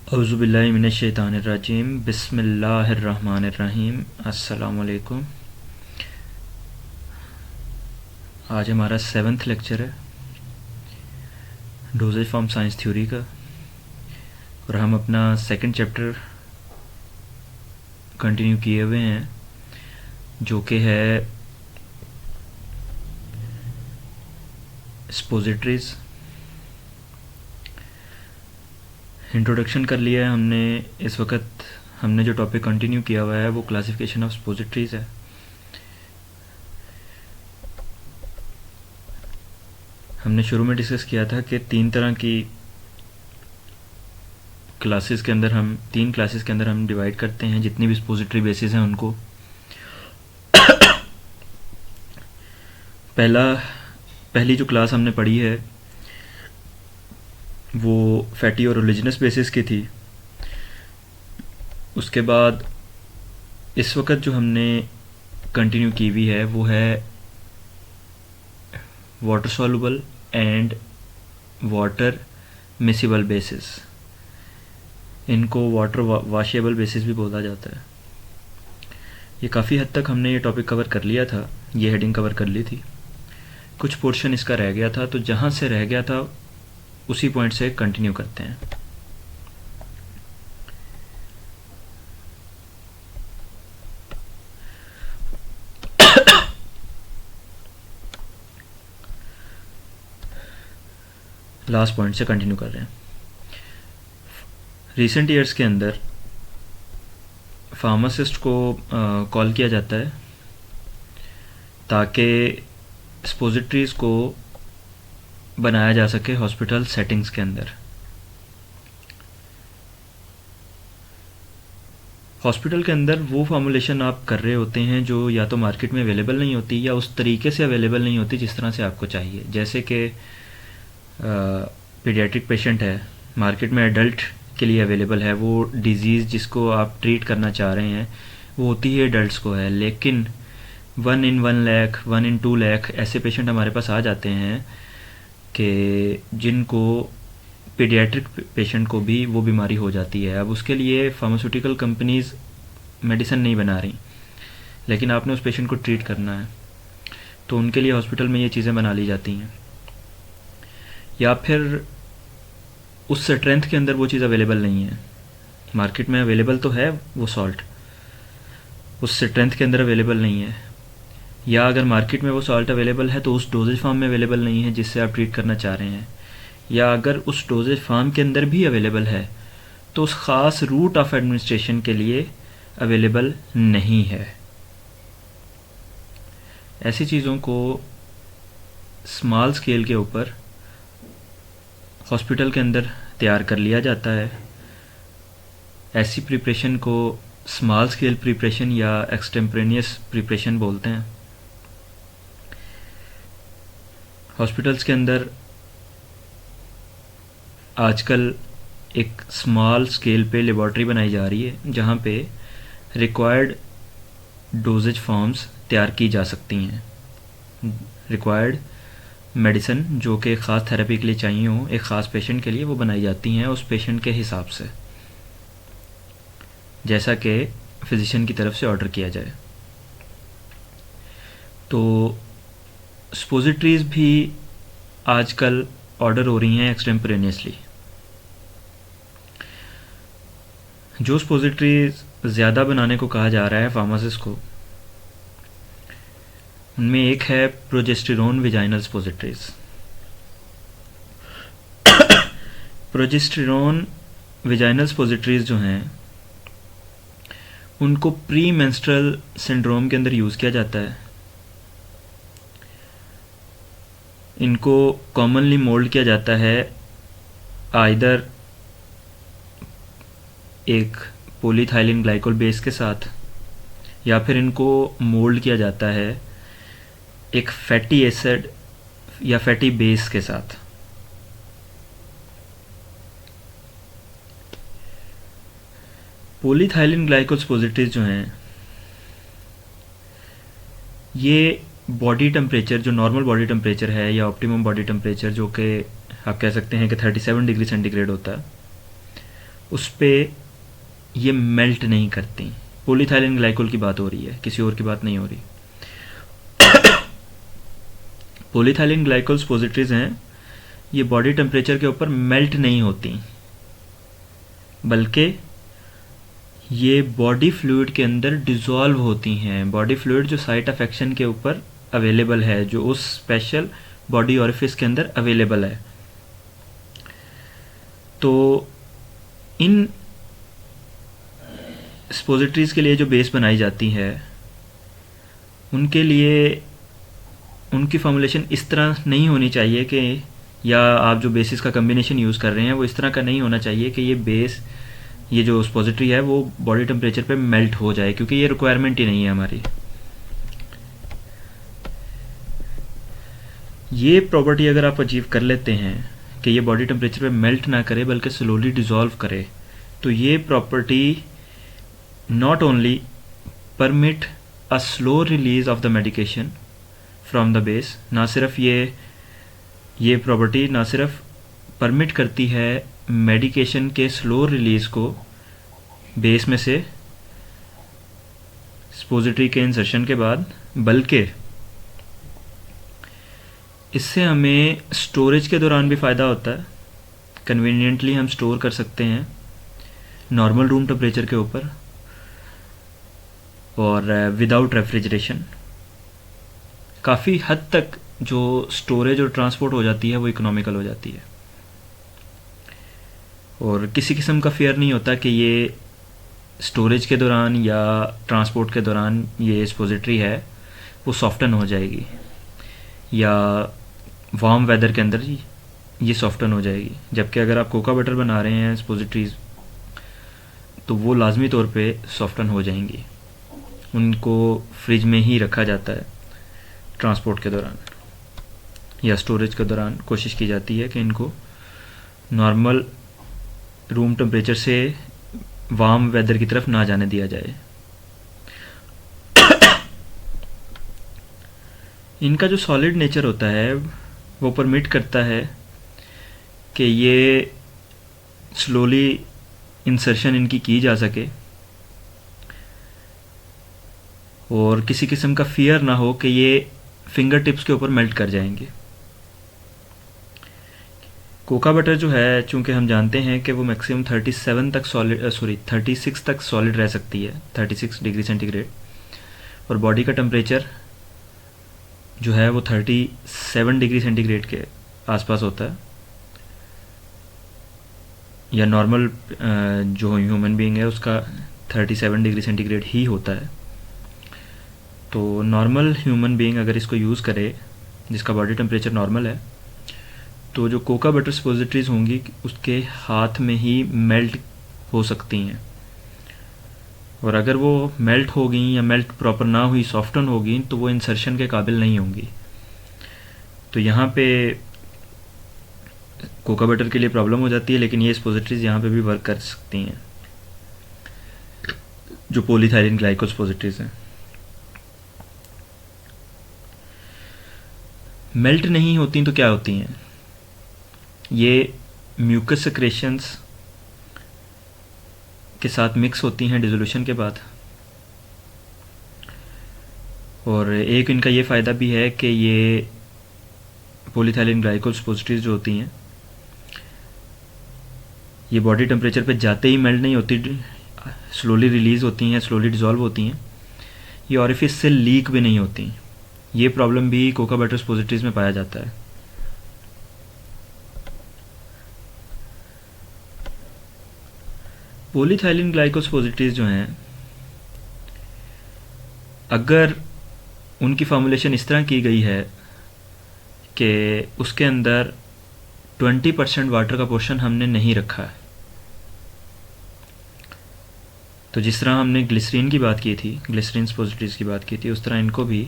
औज़ुबिल्लाहि मिनश्शैतानिर्रजीम बिस्मिल्लाहिर्रहमानिर्रहीम। अस्सलाम वालेकुम। आज हमारा 7th लेक्चर है डोजेज फॉर्म साइंस थ्योरी का, और हम अपना सेकंड चैप्टर कंटिन्यू किए हुए हैं जो कि है स्पोजिटरीज़। इंट्रोडक्शन कर लिया है हमने। इस वक्त हमने जो टॉपिक कंटिन्यू किया हुआ है वो क्लासिफिकेशन ऑफ स्पोजिटरीज़ है। हमने शुरू में डिस्कस किया था कि तीन क्लासेस के अंदर हम डिवाइड करते हैं जितनी भी स्पोजिटरी बेसिस हैं उनको। पहली जो क्लास हमने पढ़ी है वो फैटी और ओलिजिनस बेसिस की थी। उसके बाद इस वक्त जो हमने कंटिन्यू की हुई है वो है water soluble and water miscible basis. इनको वाटर वाशेबल बेसिस भी बोला जाता है। ये काफ़ी हद तक हमने ये टॉपिक कवर कर लिया था, ये हेडिंग कवर कर ली थी। कुछ पोर्शन इसका रह गया था, तो जहाँ से रह गया था उसी पॉइंट से कंटिन्यू करते हैं। लास्ट पॉइंट से कंटिन्यू कर रहे हैं। रिसेंट ईयर्स के अंदर फार्मासिस्ट को कॉल किया जाता है ताकि स्पोजिटरीज़ को बनाया जा सके हॉस्पिटल सेटिंग्स के अंदर। हॉस्पिटल के अंदर वो फॉर्मुलेशन आप कर रहे होते हैं जो या तो मार्केट में अवेलेबल नहीं होती या उस तरीके से अवेलेबल नहीं होती जिस तरह से आपको चाहिए। जैसे कि पीडियाट्रिक पेशेंट है, मार्केट में एडल्ट के लिए अवेलेबल है, वो डिज़ीज़ जिसको आप ट्रीट करना चाह रहे हैं वो होती है एडल्ट्स को है, लेकिन 1 in 1 लाख 1 in 2 लाख ऐसे पेशेंट हमारे पास आ जाते हैं कि जिनको पीडियाट्रिक पेशेंट को भी वो बीमारी हो जाती है। अब उसके लिए फार्मास्यूटिकल कंपनीज़ मेडिसिन नहीं बना रही, लेकिन आपने उस पेशेंट को ट्रीट करना है, तो उनके लिए हॉस्पिटल में ये चीज़ें बना ली जाती हैं। या फिर उस स्ट्रेंथ के अंदर वो चीज़ अवेलेबल नहीं है, मार्केट में अवेलेबल तो है वो सॉल्ट, उस स्ट्रेंथ के अंदर अवेलेबल नहीं है। या अगर मार्केट में वो सॉल्ट अवेलेबल है तो उस डोजेज फॉर्म में अवेलेबल नहीं है जिससे आप ट्रीट करना चाह रहे हैं। या अगर उस डोजेज फॉर्म के अंदर भी अवेलेबल है तो उस ख़ास रूट ऑफ एडमिनिस्ट्रेशन के लिए अवेलेबल नहीं है। ऐसी चीज़ों को स्मॉल स्केल के ऊपर हॉस्पिटल के अंदर तैयार कर लिया जाता है। ऐसी प्रिपरेशन को स्मॉल स्केल प्रिपरेशन या एक्सटेम्परेनियस प्रिपरेशन बोलते हैं। हॉस्पिटल्स के अंदर आजकल एक स्मॉल स्केल पे लेबॉर्ट्री बनाई जा रही है जहाँ पे रिक्वायर्ड डोजेज फॉर्म्स तैयार की जा सकती हैं। रिक्वायर्ड मेडिसिन जो कि एक ख़ास थेरेपी के लिए चाहिए हो एक ख़ास पेशेंट के लिए, वो बनाई जाती हैं उस पेशेंट के हिसाब से, जैसा कि फिजिशियन की तरफ से ऑर्डर किया जाए। तो स्पोजिटरीज़ भी आजकल ऑर्डर हो रही हैं एक्सटेम्पोरेनियसली। जो स्पोजिटरीज़ ज़्यादा बनाने को कहा जा रहा है फार्मासिस्ट को, उनमें एक है प्रोजेस्टेरोन विजाइनल स्पोजिटरीज। प्रोजेस्टेरोन विजाइनल स्पोजिटरीज जो हैं उनको प्री मेंस्ट्रुअल सिंड्रोम के अंदर यूज़ किया जाता है। इनको कॉमनली मोल्ड किया जाता है आइदर एक पॉलीथाइलिन ग्लाइकोल बेस के साथ, या फिर इनको मोल्ड किया जाता है एक फैटी एसिड या फैटी बेस के साथ। पॉलीथाइलिन ग्लाइकोल स्पोजिटरीज जो हैं ये बॉडी टेम्परेचर, जो नॉर्मल बॉडी टेम्परेचर है या ऑप्टिमम बॉडी टेम्परेचर जो कि आप कह सकते हैं कि 37 डिग्री सेंटीग्रेड होता है, उस पर ये मेल्ट नहीं करती। पॉलीथाइलिन ग्लाइकोल की बात हो रही है, किसी और की बात नहीं हो रही। पॉलीथाइलिन ग्लाइकोल सपोजिटरीज हैं, ये बॉडी टेम्परेचर के ऊपर मेल्ट नहीं होती, बल्कि ये बॉडी फ्लूइड के अंदर डिज़ोल्व होती हैं। बॉडी फ्लूइड जो साइट ऑफ एक्शन के ऊपर अवेलेबल है, जो उस स्पेशल बॉडी ऑरिफिस के अंदर अवेलेबल है। तो इन सपोजिटरीज के लिए जो बेस बनाई जाती है, उनके लिए उनकी फॉर्मुलेशन इस तरह नहीं होनी चाहिए कि, या आप जो बेसिस का कम्बिनेशन यूज़ कर रहे हैं वो इस तरह का नहीं होना चाहिए कि ये बेस, ये जो सपोजिटरी है वो बॉडी टेम्परेचर पे मेल्ट हो जाए, क्योंकि ये रिक्वायरमेंट ही नहीं है हमारी। ये प्रॉपर्टी अगर आप अचीव कर लेते हैं कि ये बॉडी टेम्परेचर पे मेल्ट ना करे बल्कि स्लोली डिज़ोल्व करे, तो ये property not only permit a slow release of the medication from the base, ना सिर्फ ये प्रॉपर्टी ना सिर्फ परमिट करती है मेडिकेशन के स्लो रिलीज़ को बेस में से सपोजिटरी के इंसर्शन के बाद, बल्कि इससे हमें स्टोरेज के दौरान भी फ़ायदा होता है। कन्वीनियंटली हम स्टोर कर सकते हैं नॉर्मल रूम टेम्परेचर के ऊपर और विदाउट रेफ्रिजरेशन। काफ़ी हद तक जो स्टोरेज और ट्रांसपोर्ट हो जाती है वो इकोनॉमिकल हो जाती है, और किसी किस्म का फेयर नहीं होता कि ये स्टोरेज के दौरान या ट्रांसपोर्ट के दौरान ये सपोजिटरी है वो सॉफ्टन हो जाएगी, या वार्म वेदर के अंदर ये सॉफ्टन हो जाएगी। जबकि अगर आप कोका बटर बना रहे हैं सपोजिटरीज, तो वो लाजमी तौर पे सॉफ्टन हो जाएंगी। उनको फ्रिज में ही रखा जाता है ट्रांसपोर्ट के दौरान या स्टोरेज के दौरान। कोशिश की जाती है कि इनको नॉर्मल रूम टेम्परेचर से वार्म वेदर की तरफ ना जाने दिया जाए। इनका जो सॉलिड नेचर होता है वो परमिट करता है कि ये स्लोली इंसर्शन इनकी की जा सके और किसी किस्म का फियर ना हो कि ये फिंगर टिप्स के ऊपर मेल्ट कर जाएंगे। कोका बटर जो है, चूँकि हम जानते हैं कि वो मैक्सिमम 37 तक सॉलिड 36 तक सॉलिड रह सकती है, 36 डिग्री सेंटीग्रेड, और बॉडी का टेम्परेचर जो है वो 37 डिग्री सेंटीग्रेड के आसपास होता है, या नॉर्मल जो ह्यूमन बीइंग है उसका 37 डिग्री सेंटीग्रेड ही होता है। तो नॉर्मल ह्यूमन बीइंग अगर इसको यूज़ करे जिसका बॉडी टेम्परेचर नॉर्मल है, तो जो कोका बटर सपोजिटरीज होंगी उसके हाथ में ही मेल्ट हो सकती हैं, और अगर वो मेल्ट हो गई या मेल्ट प्रॉपर ना हुई, सॉफ्टन होगी, तो वो इंसर्शन के काबिल नहीं होंगी। तो यहाँ पे कोका बटर के लिए प्रॉब्लम हो जाती है, लेकिन ये सपोजिटरीज यहाँ पे भी वर्क कर सकती हैं जो पॉलीथाइलिन ग्लाइकोल सपोजिटरीज हैं। मेल्ट नहीं होती तो क्या होती हैं? ये म्यूकस सेक्रेशंस के साथ मिक्स होती हैं डिसोल्यूशन के बाद, और एक इनका ये फ़ायदा भी है कि ये पॉलीथाइलिन ग्लाइकोल सपोजिटरीज जो होती हैं ये बॉडी टेम्परेचर पे जाते ही मेल्ट नहीं होती, स्लोली रिलीज़ होती हैं, स्लोली डिज़ोल्व होती हैं। ये ऑरिफिस से लीक भी नहीं होती। ये प्रॉब्लम भी कोका बटर सपोजिटरीज में पाया जाता है। पॉलीथाइलिन ग्लाइकोल सपोजिटरीज जो हैं, अगर उनकी फॉर्मुलेशन इस तरह की गई है कि उसके अंदर 20% वाटर का पोर्शन हमने नहीं रखा है, तो जिस तरह हमने ग्लिसरीन की बात की थी, ग्लिसरीन सपोजिटरीज की बात की थी, उस तरह इनको भी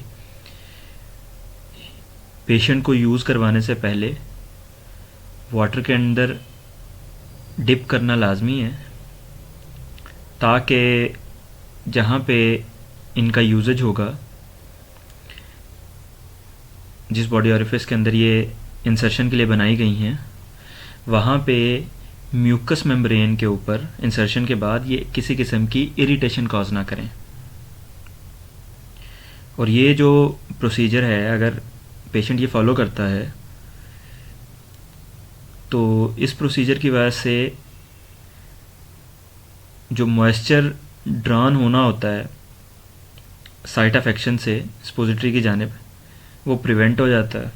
पेशेंट को यूज़ करवाने से पहले वाटर के अंदर डिप करना लाजमी है, ताकि जहाँ पे इनका यूजेज होगा, जिस बॉडी ऑरिफिस के अंदर ये इंसर्शन के लिए बनाई गई हैं, वहाँ पे म्यूकस मेम्ब्रेन के ऊपर इंसर्शन के बाद ये किसी किस्म की इरिटेशन कॉज ना करें। और ये जो प्रोसीजर है, अगर पेशेंट ये फॉलो करता है तो इस प्रोसीजर की वजह से जो मॉइस्चर ड्रॉन होना होता है साइट ऑफ एक्शन से स्पोजिटरी की जानिब, वो प्रिवेंट हो जाता है।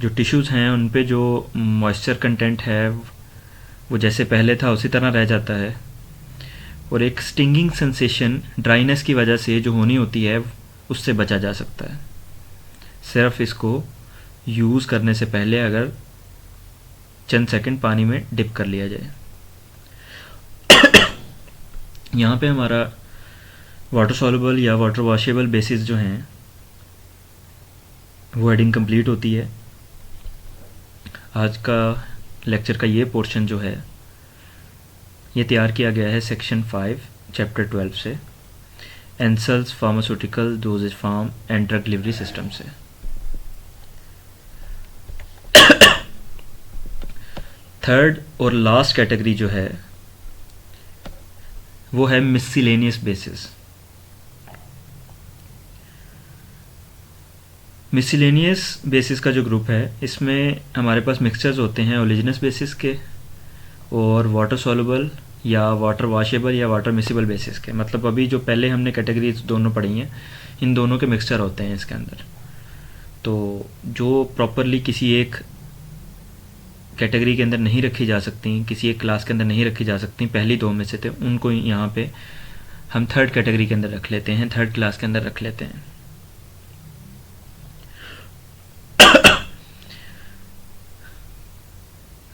जो टिश्यूज़ हैं उन पे जो मॉइस्चर कंटेंट है वो जैसे पहले था उसी तरह रह जाता है, और एक स्टिंगिंग सेंसेशन ड्राइनेस की वजह से जो होनी होती है उससे बचा जा सकता है, सिर्फ इसको यूज़ करने से पहले अगर चंद सेकंड पानी में डिप कर लिया जाए। यहाँ पे हमारा वाटर सॉल्युबल या वाटर वॉशेबल बेसिस जो हैं वो हेडिंग कंप्लीट होती है। आज का लेक्चर का ये पोर्शन जो है ये तैयार किया गया है सेक्शन 5 चैप्टर 12 से, Ansel's pharmaceutical dosage form and drug delivery system से। थर्ड और लास्ट कैटेगरी जो है वो है मिसलेनियस बेसिस। मिसलेनियस बेसिस का जो ग्रुप है इसमें हमारे पास मिक्सचर्स होते हैं ओलिजिनस बेसिस के और वाटर सॉल्युबल या वाटर वॉशेबल या वाटर मिसिबल बेसिस के। मतलब अभी जो पहले हमने कैटेगरीज दोनों पढ़ी हैं इन दोनों के मिक्सचर होते हैं इसके अंदर। तो जो प्रॉपरली किसी एक कैटेगरी के अंदर नहीं रखी जा सकती, किसी एक क्लास के अंदर नहीं रखी जा सकती, पहली दो में से थे, उनको यहाँ पे हम थर्ड कैटेगरी के अंदर रख लेते हैं, थर्ड क्लास के अंदर रख लेते हैं।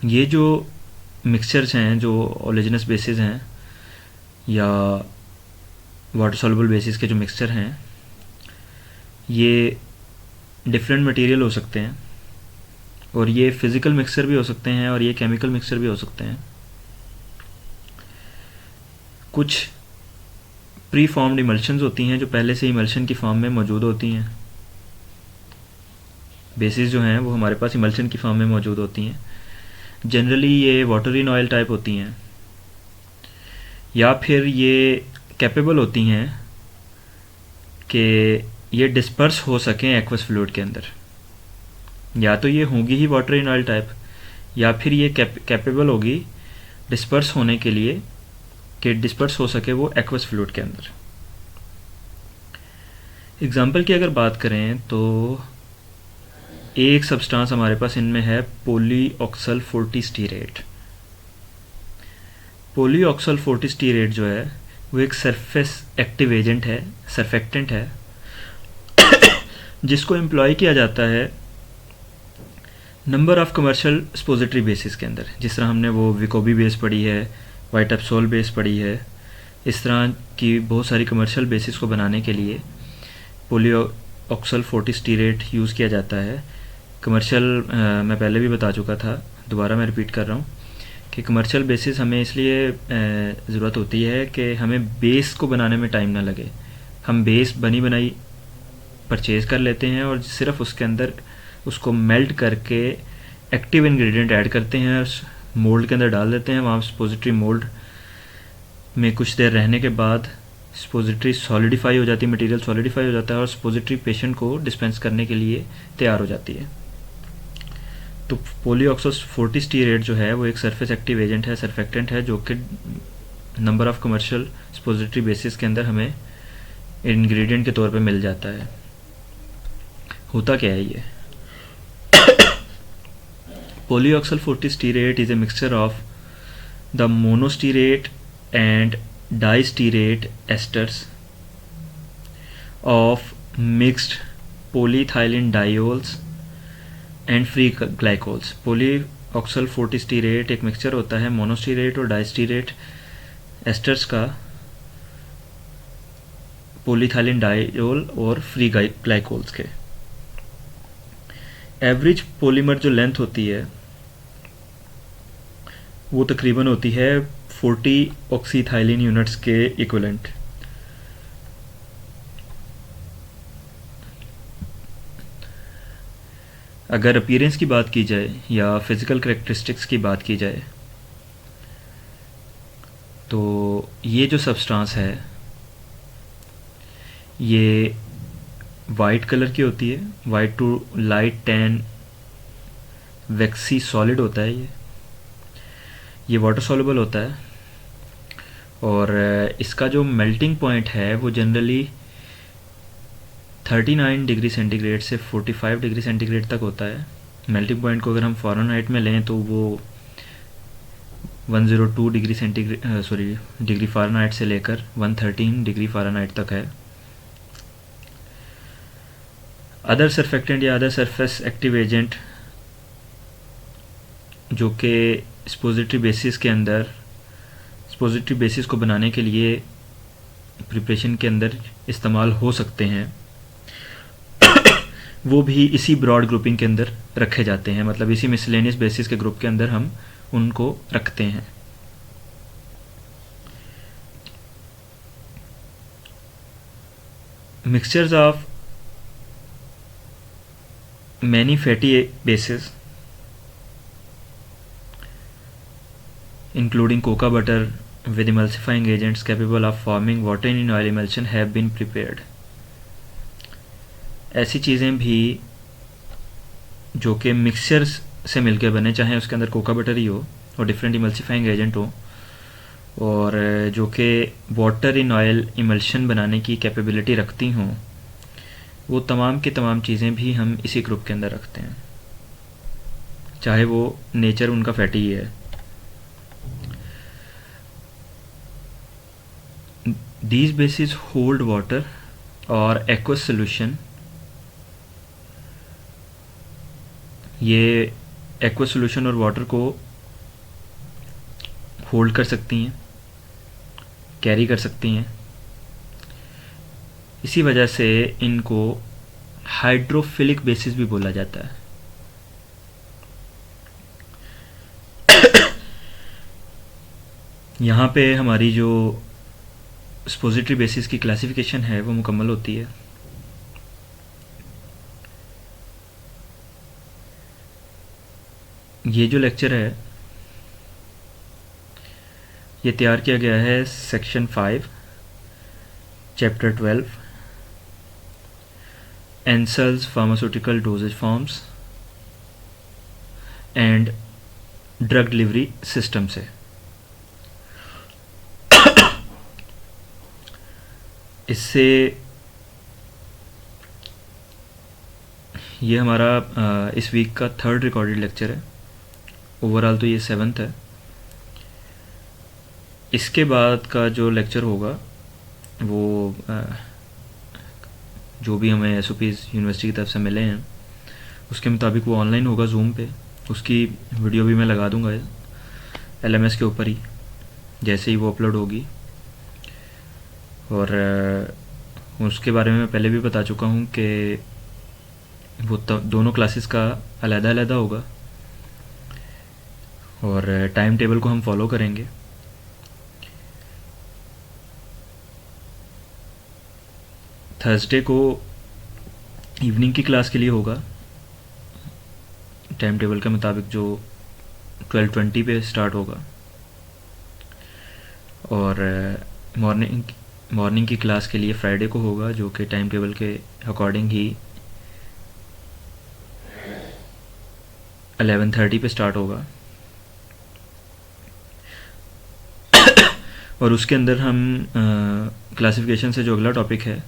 ये जो मिक्सचर्स हैं, जो ओलिजिनस बेसिस हैं या वाटर सॉल्युबल बेसिस के जो मिक्सचर हैं, ये डिफरेंट मटेरियल हो सकते हैं और ये फिज़िकल मिक्सचर भी हो सकते हैं और ये केमिकल मिक्सचर भी हो सकते हैं। कुछ प्री फॉर्म्ड इमल्शंस होती हैं जो पहले से इमल्शन की फॉर्म में मौजूद होती हैं। बेसिस जो हैं वो हमारे पास इमल्शन की फॉर्म में मौजूद होती हैं। जनरली ये वाटर इन ऑयल टाइप होती हैं या फिर ये कैपेबल होती हैं कि ये डिस्पर्स हो सकें एक्वस फ्लूइड के अंदर। या तो ये होगी ही वाटर इन ऑयल टाइप या फिर ये कैपेबल होगी डिस्पर्स होने के लिए कि डिस्पर्स हो सके वो एक्वस फ्लूइड के अंदर। एग्जाम्पल की अगर बात करें तो एक सब्सटेंस हमारे पास इनमें है पॉलीऑक्सल फोर्टीस्टीरेट। पॉलीऑक्सल फोर्टीस्टीरेट जो है वो एक सरफेस एक्टिव एजेंट है, सर्फेक्टेंट है, जिसको एम्प्लॉय किया जाता है नंबर ऑफ़ कमर्शियल स्पोजिटरी बेसिस के अंदर। जिस तरह हमने वो विकोबी बेस पढ़ी है, वाइट एप्सोल बेस पढ़ी है, इस तरह की बहुत सारी कमर्शियल बेसिस को बनाने के लिए पॉलीऑक्सल फोर्टीस्टीरेट यूज़ किया जाता है। कमर्शियल मैं पहले भी बता चुका था, दोबारा मैं रिपीट कर रहा हूँ कि कमर्शियल बेसिस हमें इसलिए ज़रूरत होती है कि हमें बेस को बनाने में टाइम ना लगे। हम बेस बनी बनाई परचेज़ कर लेते हैं और सिर्फ उसके अंदर उसको मेल्ट करके एक्टिव इंग्रेडिएंट ऐड करते हैं, मोल्ड के अंदर डाल देते हैं। वहाँ स्पोजिटरी मोल्ड में कुछ देर रहने के बाद स्पोजिटरी सॉलिडिफाई हो जाती है, मटेरियल सॉलिडिफाई हो जाता है और स्पोजिटरी पेशेंट को डिस्पेंस करने के लिए तैयार हो जाती है। तो पॉलीऑक्सल फोर्टीस्टीरेट जो है वो एक सरफेस एक्टिव एजेंट है, सर्फेक्टेंट है, जो कि नंबर ऑफ़ कमर्शियल स्पोजिटरी बेसिस के अंदर हमें इंग्रेडिएंट के तौर पे मिल जाता है। होता क्या है ये? Polyoxal fortistearate is a mixture of the monostearate and distearate esters of mixed polyethylene diols and free glycols. Polyoxal fortistearate एक मिक्सचर होता है मोनोस्टीरेट और डाइस्टीरेट एस्टर्स का, पोलीथाइलिन डायोल और फ्री ग्लाइकोल्स के। एवरेज पॉलीमर जो लेंथ होती है वो तकरीबन होती है 40 ऑक्सीथाइलिन यूनिट्स के इक्विवेलेंट। अगर अपीयरेंस की बात की जाए या फिज़िकल करेक्टरिस्टिक्स की बात की जाए तो ये जो सब्सटेंस है ये वाइट कलर की होती है, white to light tan waxy solid होता है ये वाटर सॉल्युबल होता है और इसका जो मेल्टिंग पॉइंट है वो जनरली 39 डिग्री सेंटीग्रेड से 45 डिग्री सेंटीग्रेड तक होता है। मेल्टिंग पॉइंट को अगर हम फ़ारेनहाइट में लें तो वो 102 डिग्री सेंटीग्रेड डिग्री फ़ारेनहाइट से लेकर 113 डिग्री फ़ारेनहाइट तक है। अदर सरफेक्टेंट या अदर सरफेस एक्टिव एजेंट जो कि स्पोजिटरी बेसिस के अंदर स्पोजिटरी बेसिस को बनाने के लिए प्रिपरेशन के अंदर इस्तेमाल हो सकते हैं वो भी इसी ब्रॉड ग्रुपिंग के अंदर रखे जाते हैं, मतलब इसी मिसलेनियस बेसिस के ग्रुप के अंदर हम उनको रखते हैं। Mixtures of many fatty basis including cocoa butter with emulsifying agents capable of forming water in oil emulsion have been prepared। ऐसी चीज़ें भी जो कि मिक्सचर्स से मिलकर बने, चाहे उसके अंदर कोका बटर ही हो और डिफरेंट इमल्सिफाइंग एजेंट हो और जो कि वाटर इन ऑयल इमल्शन बनाने की कैपेबिलिटी रखती हों, वो तमाम की तमाम चीज़ें भी हम इसी ग्रुप के अंदर रखते हैं, चाहे वो नेचर उनका फैटी ही है। These bases hold water और aqueous solution। ये aqueous solution और water को होल्ड कर सकती हैं, कैरी कर सकती हैं। इसी वजह से इनको हाइड्रोफिलिक बेसिस भी बोला जाता है। यहाँ पे हमारी जो स्पोजिटरी बेसिस की क्लासिफिकेशन है वो मुकम्मल होती है। ये जो लेक्चर है ये तैयार किया गया है section 5 chapter 12 Ansel's pharmaceutical dosage forms and drug delivery system से। इससे ये हमारा इस वीक का 3rd रिकॉर्डेड लेक्चर है। ओवरऑल तो ये 7th है। इसके बाद का जो लेक्चर होगा वो जो भी हमें एसओपीज़ यूनिवर्सिटी की तरफ से मिले हैं उसके मुताबिक वो ऑनलाइन होगा जूम पे। उसकी वीडियो भी मैं लगा दूंगा LMS के ऊपर ही जैसे ही वो अपलोड होगी। और उसके बारे में मैं पहले भी बता चुका हूँ कि वो दोनों क्लासेस का अलग-अलग होगा और टाइम टेबल को हम फॉलो करेंगे। थर्सडे को इवनिंग की क्लास के लिए होगा टाइम टेबल के मुताबिक जो 12:20 पे स्टार्ट होगा और मॉर्निंग की क्लास के लिए फ्राइडे को होगा जो कि टाइम टेबल के अकॉर्डिंग ही 11:30 पे स्टार्ट होगा। और उसके अंदर हम क्लासिफिकेशन से जो अगला टॉपिक है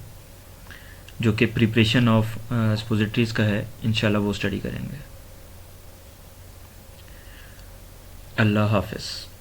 जो कि प्रिपरेशन ऑफ स्पोजिटरीज़ का है, इंशाल्लाह वो स्टडी करेंगे। अल्लाह हाफ़िज़।